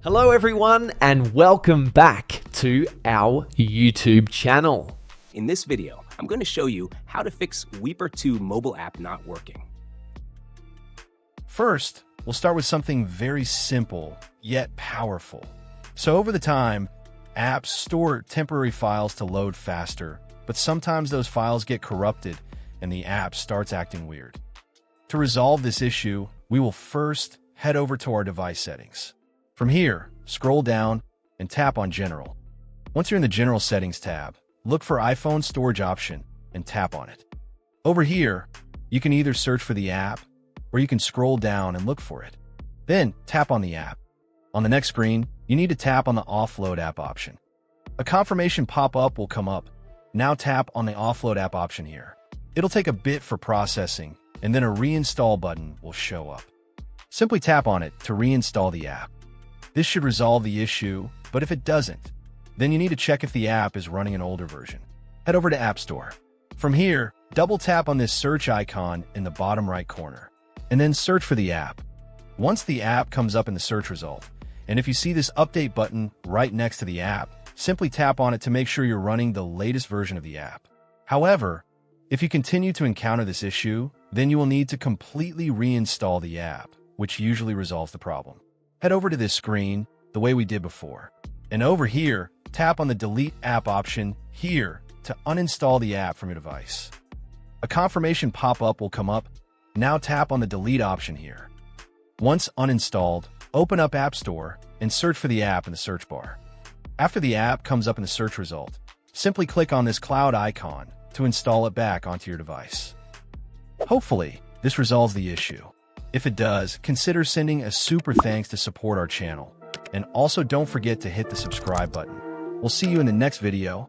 Hello everyone and welcome back to our YouTube channel. In this video, I'm going to show you how to fix Wipr 2 mobile app not working. First, we'll start with something very simple, yet powerful. So over the time, apps store temporary files to load faster, but sometimes those files get corrupted and the app starts acting weird. To resolve this issue, we will first head over to our device settings. From here, scroll down and tap on General. Once you're in the General Settings tab, look for iPhone Storage option and tap on it. Over here, you can either search for the app or you can scroll down and look for it. Then tap on the app. On the next screen, you need to tap on the Offload app option. A confirmation pop-up will come up. Now tap on the Offload app option here. It'll take a bit for processing, and then a reinstall button will show up. Simply tap on it to reinstall the app. This should resolve the issue, but if it doesn't, then you need to check if the app is running an older version. Head over to App Store. From here, double tap on this search icon in the bottom right corner, and then search for the app. Once the app comes up in the search result, and if you see this update button right next to the app, simply tap on it to make sure you're running the latest version of the app. However, if you continue to encounter this issue, then you will need to completely reinstall the app, which usually resolves the problem. Head over to this screen the way we did before. And over here, tap on the Delete App option here to uninstall the app from your device. A confirmation pop-up will come up. Now tap on the Delete option here. Once uninstalled, open up App Store and search for the app in the search bar. After the app comes up in the search result, simply click on this cloud icon to install it back onto your device. Hopefully, this resolves the issue. If it does, consider sending a super thanks to support our channel. And also don't forget to hit the subscribe button. We'll see you in the next video.